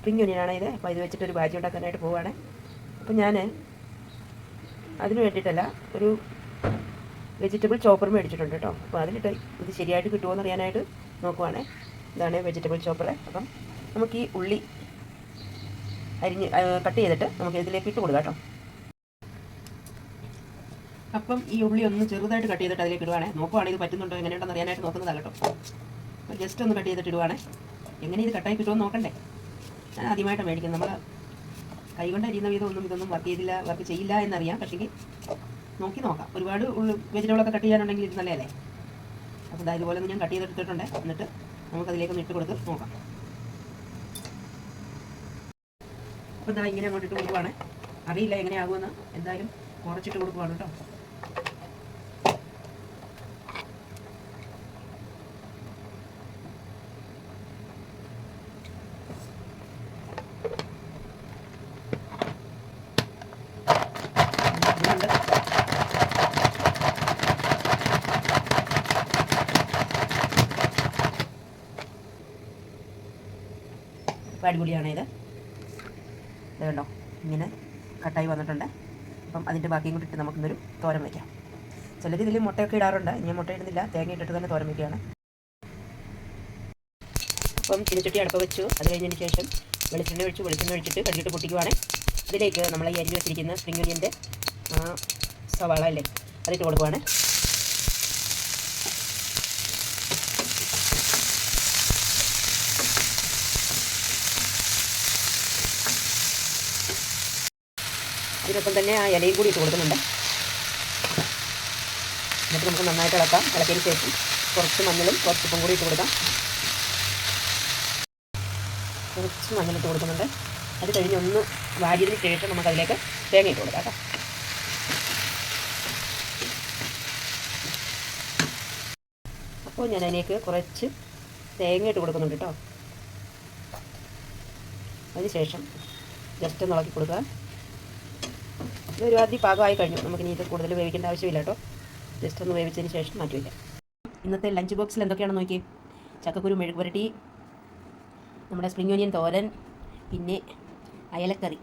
Spring ഒനിയനാണ് ഇത്. അപ്പോൾ ഇത് വെച്ചിട്ടൊരു ഭാജി ഉണ്ടാക്കാനായിട്ട് പോവുകയാണ്. അപ്പോൾ ഞാൻ അതിന് വേണ്ടിയിട്ടല്ല, ഒരു വെജിറ്റബിൾ ചോപ്പർ മേടിച്ചിട്ടുണ്ട് കേട്ടോ. അപ്പോൾ അതിലിട്ട് ഇത് ശരിയായിട്ട് കിട്ടുമോ എന്ന് അറിയാനായിട്ട് നോക്കുവാണ്. ഇതാണ് വെജിറ്റബിൾ ചോപ്പർ. അപ്പം നമുക്ക് ഈ ഉള്ളി കട്ട് ചെയ്തിട്ട് നമുക്ക് ഇതിലേക്ക് ഇട്ട് കൊടുക്കാം കേട്ടോ. അപ്പം ഈ ഉള്ളി ഒന്ന് ചെറുതായിട്ട് കട്ട് ചെയ്തിട്ട് അതിലേക്ക് ഇടുവാണേ. നോക്കുവാണെങ്കിൽ ഇത് പറ്റുന്നുണ്ടോ എങ്ങനെയുണ്ടെന്ന് അറിയാനായിട്ട് നോക്കുന്നതാണ് കേട്ടോ. അപ്പോൾ ജസ്റ്റ് ഒന്ന് കട്ട് ചെയ്തിട്ട് ഇടുവാണേ. എങ്ങനെ ഇത് കട്ടായി കിട്ടുമെന്ന് നോക്കണ്ടേ. ഞാൻ ആദ്യമായിട്ട് മേടിക്കുന്നത്. നമ്മൾ കൈകൊണ്ട് അരിയുന്ന വിധം ഇതൊന്നും വർക്ക് ചെയ്യില്ല എന്നറിയാം. പക്ഷേ നോക്കി നോക്കാം. ഒരുപാട് വെജിറ്റബിളൊക്കെ കട്ട് ചെയ്യാനുണ്ടെങ്കിൽ ഇത് നല്ലതല്ലേ. അപ്പോൾ ഇതുപോലെ ഒന്ന് ഞാൻ കട്ട് ചെയ്തിട്ടിട്ടുണ്ട്. എന്നിട്ട് നമുക്കതിലേക്കൊന്ന് ഇട്ട് കൊടുത്ത് നോക്കാം. അപ്പോൾ ഇതാ ഇങ്ങനെ അങ്ങോട്ട് ഇട്ട് കൊടുക്കുവാണ്. അറിയില്ല എങ്ങനെയാകുമെന്ന്. എന്തായാലും കുറച്ചിട്ട് കൊടുക്കുവാണ് കേട്ടോ. അടിപൊളിയാണ് ഇത്. കണ്ടോ ഇങ്ങനെ കട്ടായി വന്നിട്ടുണ്ട്. അപ്പം അതിൻ്റെ ബാക്കിയും കൂടി ഇട്ട് നമുക്കിന്നൊരു തോരൻ വയ്ക്കാം. ചിലർ ഇതിൽ മുട്ടയൊക്കെ ഇടാറുണ്ട്. ഞാൻ മുട്ട ഇടുന്നില്ല, തേങ്ങ ഇട്ടിട്ട് തന്നെ തോരൻ വയ്ക്കുകയാണ്. അപ്പം ചീനച്ചട്ടി അടുപ്പ് വെച്ചു. അത് കഴിഞ്ഞതിന് ശേഷം വെളിച്ചെണ്ണ ഒഴിച്ചിട്ട് കടുകിട്ട് പൊട്ടിക്കുവാണ്. ഇതിലേക്ക് നമ്മൾ ഈ അരിഞ്ഞ് വെച്ചിരിക്കുന്ന സ്പ്രിംഗ് ഒനിയൻ്റെ സവാള അല്ലേ അതിട്ട് കൊടുക്കുവാണ്. ഇതിനൊപ്പം തന്നെ ആ ഇലയും കൂടി ഇട്ട് കൊടുക്കുന്നുണ്ട്. എന്നിട്ട് നമുക്ക് നന്നായിട്ട് ഇളക്കാം. ഇളക്കിയതിന് ശേഷം കുറച്ച് മഞ്ഞളും കുറച്ച് ഉപ്പും കൂടി ഇട്ട് കൊടുക്കാം. കുറച്ച് മഞ്ഞളിട്ട് കൊടുക്കുന്നുണ്ട്. അത് കഴിഞ്ഞ് ഒന്ന് വാടിയതിന് ശേഷം നമുക്കതിലേക്ക് തേങ്ങ ഇട്ട് കൊടുക്കാം കേട്ടോ. അപ്പോൾ ഞാൻ അതിലേക്ക് കുറച്ച് തേങ്ങ ഇട്ട് കൊടുക്കുന്നുണ്ട് കേട്ടോ. അതിനുശേഷം ജസ്റ്റ് ഒന്ന് ഇളക്കി കൊടുക്കുക. ഇതൊരു ആദ്യം പാകമായി കഴിഞ്ഞു. നമുക്കിനി ഇത് കൂടുതൽ വേവിക്കേണ്ട ആവശ്യമില്ല കേട്ടോ. ജസ്റ്റ് ഒന്ന് വേവിച്ചതിന് ശേഷം മാറ്റി വയ്ക്കാം. ഇന്നത്തെ ലഞ്ച് ബോക്സിൽ എന്തൊക്കെയാണെന്ന് നോക്കി. ചക്കക്കുരു മെഴുക്ക് പുരട്ടി, നമ്മുടെ സ്പ്രിംഗ് ഒനിയൻ തോരൻ, പിന്നെ അയലക്കറി.